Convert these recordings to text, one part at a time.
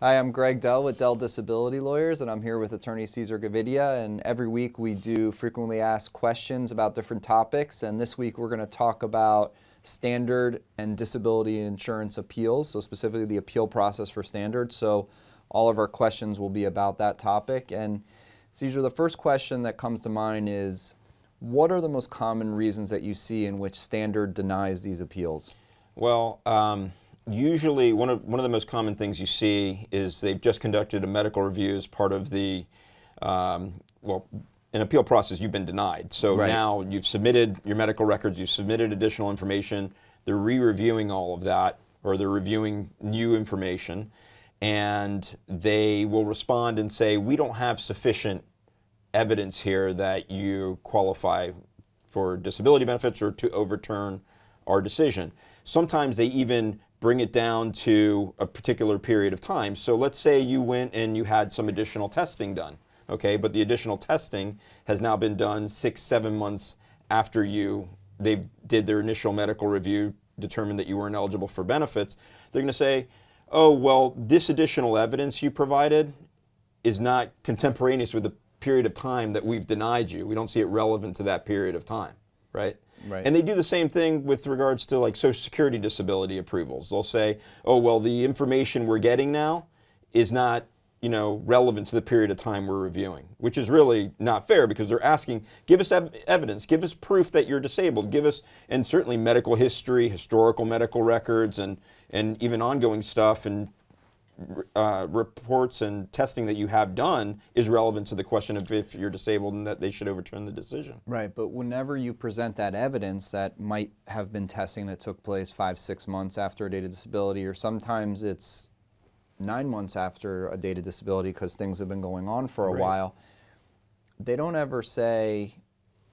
Hi, I'm Greg Dell with Dell Disability Lawyers, and I'm here with attorney Cesar Gavidia. And every week we do frequently asked questions about different topics. And this week we're going to talk about standard and disability insurance appeals, so specifically the appeal process for standard. So all of our questions will be about that topic. And Cesar, the first question that comes to mind is, what are the most common reasons that you see in which standard denies these appeals? Well, usually one of the most common things you see is they've just conducted a medical review as part of the, an appeal process. You've been denied. So Right. Now you've submitted your medical records, you've submitted additional information, they're re-reviewing all of that, or they're reviewing new information, and they will respond and say, we don't have sufficient evidence here that you qualify for disability benefits or to overturn our decision. Sometimes they even bring it down to a particular period of time. So let's say you went and you had some additional testing done, okay? But the additional testing has now been done 6-7 months after they did their initial medical review, determined that you weren't eligible for benefits. They're going to say, oh, well, this additional evidence you provided is not contemporaneous with the period of time that we've denied you. We don't see it relevant to that period of time, right? Right. And they do the same thing with regards to like Social Security disability approvals. They'll say, oh, well, the information we're getting now is not, relevant to the period of time we're reviewing, which is really not fair because they're asking, give us evidence, give us proof that you're disabled, give us, and certainly medical history, historical medical records, and even ongoing stuff and reports and testing that you have done is relevant to the question of if you're disabled and that they should overturn the decision. Right, but whenever you present that evidence that might have been testing that took place 5-6 months after a date of disability, or sometimes it's 9 months after a date of disability because things have been going on for a Right. while, they don't ever say,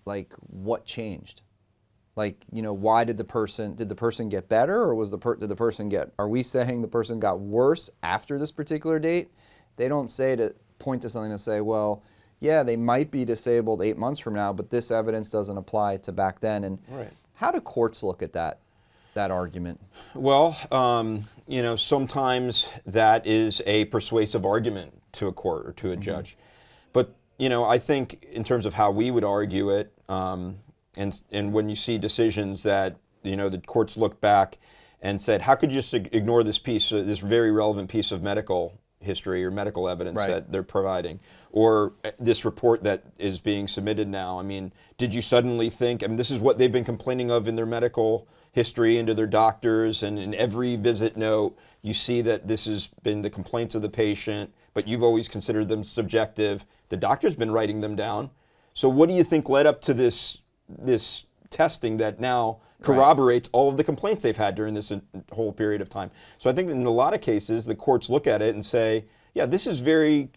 like, what changed? Like, why did the person get better, or did the person are we saying the person got worse after this particular date? They don't say to point to something to say, well, yeah, they might be disabled 8 months from now, but this evidence doesn't apply to back then. And Right. how do courts look at that argument? Well, sometimes that is a persuasive argument to a court or to a judge. But, I think in terms of how we would argue it, and when you see decisions that, the courts look back and said, how could you just ignore this piece, this very relevant piece of medical history or medical evidence Right. that they're providing, or this report that is being submitted now? I mean, did you suddenly think, this is what they've been complaining of in their medical history and to their doctors, and in every visit note, you see that this has been the complaints of the patient, but you've always considered them subjective. The doctor's been writing them down. So what do you think led up to this testing that now corroborates all of the complaints they've had during this whole period of time? So I think in a lot of cases, the courts look at it and say, yeah, this is very,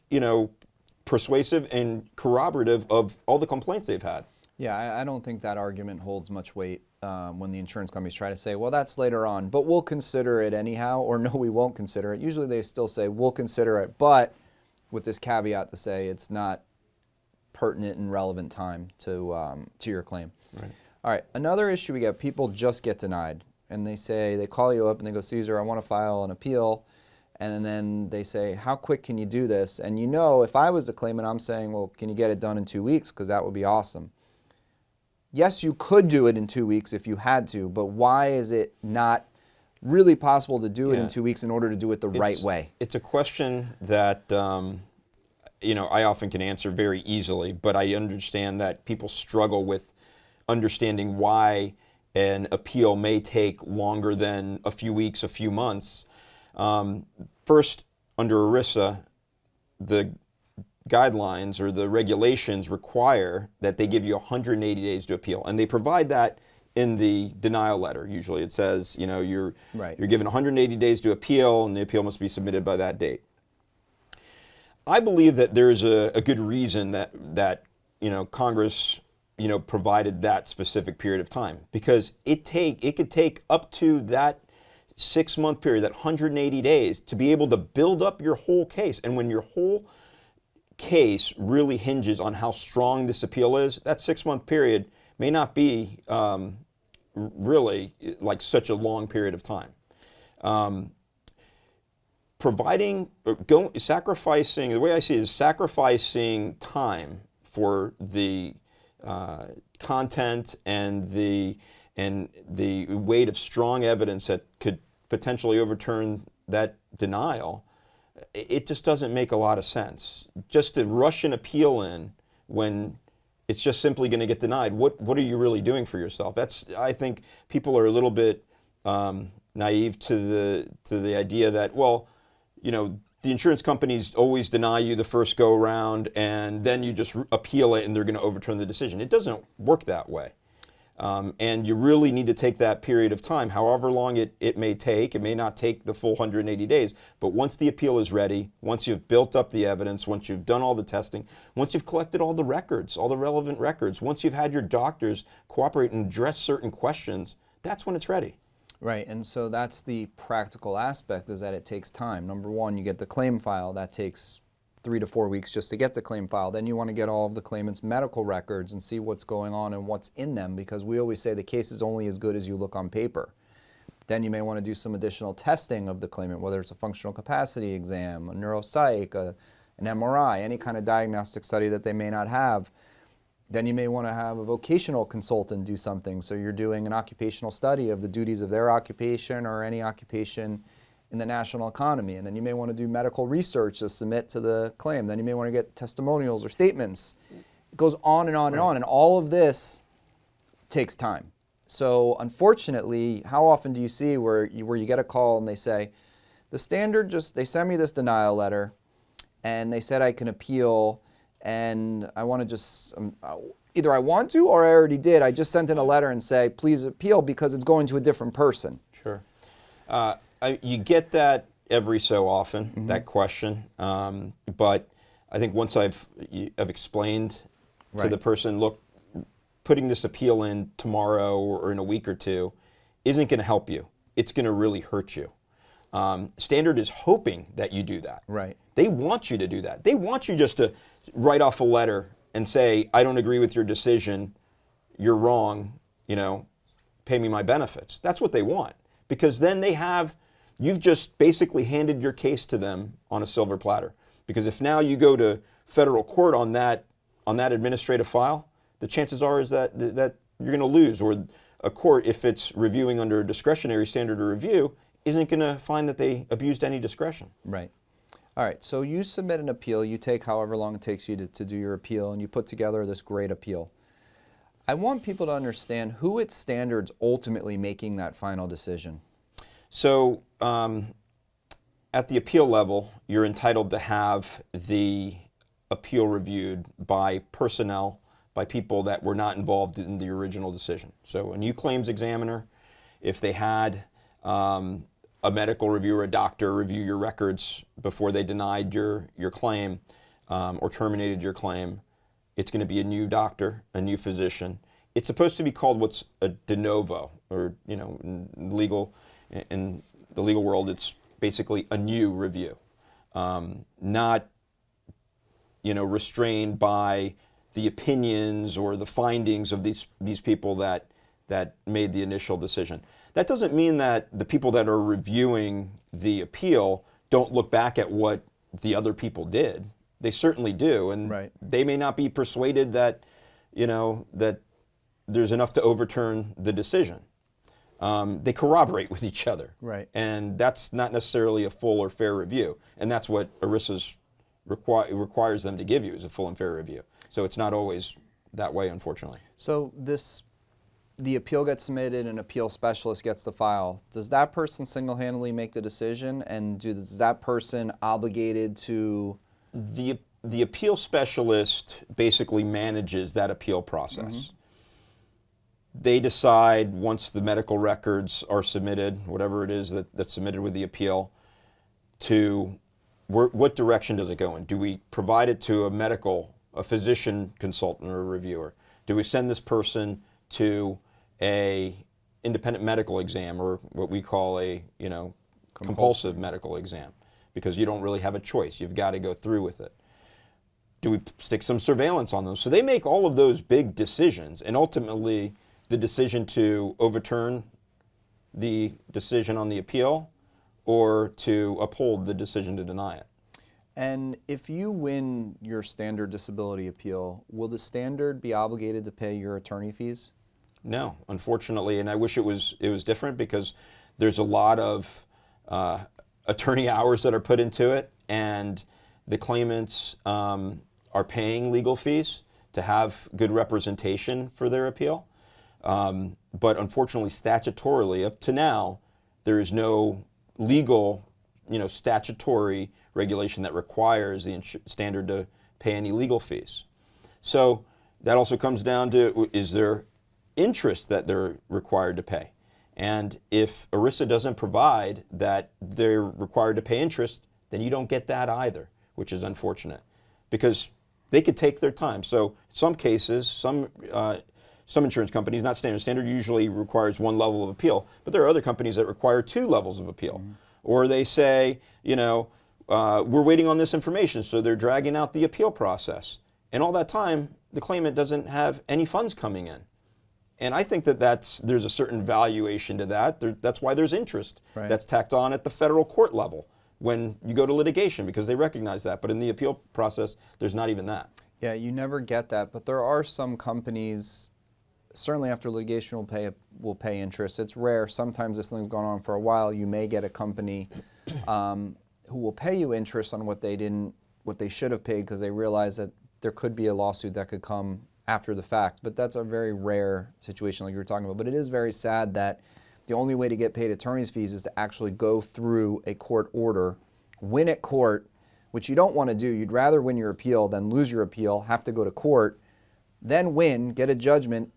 persuasive and corroborative of all the complaints they've had. Yeah, I don't think that argument holds much weight when the insurance companies try to say, well, that's later on, but we'll consider it anyhow, or no, we won't consider it. Usually they still say, we'll consider it, but with this caveat to say it's not pertinent and relevant time to your claim. Right. All right, another issue we get, people just get denied, and they call you up and they go, Cesar, I want to file an appeal, and then they say, how quick can you do this? And if I was the claimant, I'm saying, well, can you get it done in 2 weeks? Because that would be awesome. Yes, you could do it in 2 weeks if you had to, but why is it not really possible to do it in 2 weeks in order to do it the right way? It's a question that I often can answer very easily, but I understand that people struggle with understanding why an appeal may take longer than a few weeks, a few months. First, under ERISA, the guidelines or the regulations require that they give you 180 days to appeal, and they provide that in the denial letter. Usually it says, you're given 180 days to appeal, and the appeal must be submitted by that date. I believe that there is a good reason that Congress provided that specific period of time, because it could take up to that 6-month period, that 180 days, to be able to build up your whole case. And when your whole case really hinges on how strong this appeal is, that 6-month period may not be really like such a long period of time. sacrificing, the way I see it is sacrificing time for the content and the weight of strong evidence that could potentially overturn that denial. It just doesn't make a lot of sense. Just to rush an appeal in when it's just simply going to get denied. What are you really doing for yourself? I think people are a little bit naive to the idea that, well, the insurance companies always deny you the first go around and then you just appeal it and they're going to overturn the decision. It doesn't work that way. And you really need to take that period of time, however long it may take. It may not take the full 180 days, but once the appeal is ready, once you've built up the evidence, once you've done all the testing, once you've collected all the records, all the relevant records, once you've had your doctors cooperate and address certain questions, that's when it's ready. Right, and so that's the practical aspect, is that it takes time. Number one, you get the claim file. That takes 3 to 4 weeks just to get the claim file. Then you want to get all of the claimant's medical records and see what's going on and what's in them, because we always say the case is only as good as you look on paper. Then you may want to do some additional testing of the claimant, whether it's a functional capacity exam, a neuropsych, an MRI, any kind of diagnostic study that they may not have. Then you may want to have a vocational consultant do something. So you're doing an occupational study of the duties of their occupation or any occupation in the national economy. And then you may want to do medical research to submit to the claim. Then you may want to get testimonials or statements. It goes on and on and on. And all of this takes time. So unfortunately, how often do you see where you get a call and they say, the standard they send me this denial letter and they said I can appeal, and I want to just, either I want to or I already did. I just sent in a letter and say, please appeal because it's going to a different person. Sure. You get that every so often, that question. But I think once I've explained to the person, look, putting this appeal in tomorrow or in a week or two isn't going to help you. It's going to really hurt you. Standard is hoping that you do that. Right. They want you to do that. They want you just to write off a letter and say, I don't agree with your decision, you're wrong, pay me my benefits. That's what they want. Because then you've just basically handed your case to them on a silver platter. Because if now you go to federal court on that administrative file, the chances are is that you're going to lose, or a court, if it's reviewing under a discretionary standard of review, isn't going to find that they abused any discretion. Right. All right, so you submit an appeal, you take however long it takes you to do your appeal, and you put together this great appeal. I want people to understand who at Standard's ultimately making that final decision. So at the appeal level, you're entitled to have the appeal reviewed by personnel, by people that were not involved in the original decision. So a new claims examiner, if they had a medical reviewer, a doctor review your records before they denied your claim or terminated your claim, it's going to be a new doctor, a new physician. It's supposed to be called what's a de novo, or in the legal world, it's basically a new review, not restrained by the opinions or the findings of these people that made the initial decision. That doesn't mean that the people that are reviewing the appeal don't look back at what the other people did. They certainly do, and they may not be persuaded that that there's enough to overturn the decision. They corroborate with each other, and that's not necessarily a full or fair review, and that's what ERISA requires them to give you, is a full and fair review. So it's not always that way, unfortunately. So the appeal gets submitted, an appeal specialist gets the file. Does that person single-handedly make the decision, and is that person obligated to? The appeal specialist basically manages that appeal process. They decide, once the medical records are submitted, whatever it is that's submitted with the appeal, to what direction does it go in? Do we provide it to a physician consultant or a reviewer? Do we send this person to a independent medical exam, or what we call a compulsive medical exam, because you don't really have a choice. You've got to go through with it. Do we stick some surveillance on them? So they make all of those big decisions, and ultimately the decision to overturn the decision on the appeal or to uphold the decision to deny it. And if you win your standard disability appeal, will the standard be obligated to pay your attorney fees? No, unfortunately, and I wish it was different, because there's a lot of attorney hours that are put into it, and the claimants are paying legal fees to have good representation for their appeal. But unfortunately, statutorily, up to now, there is no legal, statutory regulation that requires the standard to pay any legal fees. So that also comes down to, is there interest that they're required to pay? And if ERISA doesn't provide that they're required to pay interest, then you don't get that either, which is unfortunate, because they could take their time. So some cases, some insurance companies, not standard. Standard usually requires one level of appeal, but there are other companies that require 2 levels of appeal. Mm-hmm. Or they say, we're waiting on this information, so they're dragging out the appeal process. And all that time, the claimant doesn't have any funds coming in. And I think that there's a certain valuation to that. That's why there's interest. Right. That's tacked on at the federal court level when you go to litigation, because they recognize that. But in the appeal process, there's not even that. Yeah, you never get that. But there are some companies, certainly after litigation, will pay interest. It's rare. Sometimes if something's gone on for a while, you may get a company who will pay you interest on what they should have paid, because they realize that there could be a lawsuit that could come after the fact. But that's a very rare situation like you were talking about. But it is very sad that the only way to get paid attorney's fees is to actually go through a court order, win at court, which you don't want to do. You'd rather win your appeal than lose your appeal, have to go to court, then win, get a judgment,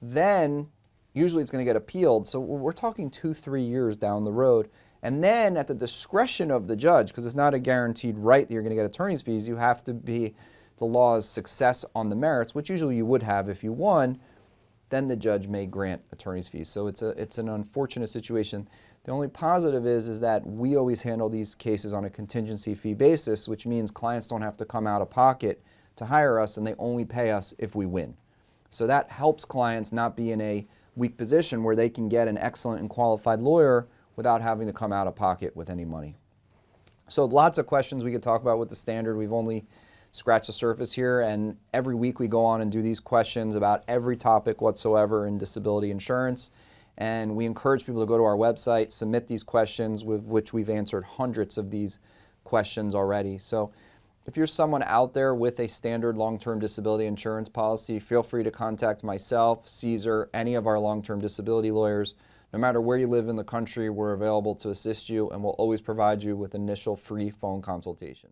then usually it's going to get appealed. So we're talking 2-3 years down the road. And then at the discretion of the judge, because it's not a guaranteed right that you're going to get attorney's fees, you have to be the law's success on the merits, which usually you would have if you won, then the judge may grant attorney's fees. So it's an unfortunate situation. The only positive is that we always handle these cases on a contingency fee basis, which means clients don't have to come out of pocket to hire us, and they only pay us if we win. So that helps clients not be in a weak position where they can get an excellent and qualified lawyer without having to come out of pocket with any money. So lots of questions we could talk about with the standard. We've only scratched the surface here, and every week we go on and do these questions about every topic whatsoever in disability insurance. And we encourage people to go to our website, submit these questions, with which we've answered hundreds of these questions already. So if you're someone out there with a standard long-term disability insurance policy, feel free to contact myself, Cesar, any of our long-term disability lawyers. No matter where you live in the country, we're available to assist you, and we'll always provide you with initial free phone consultation.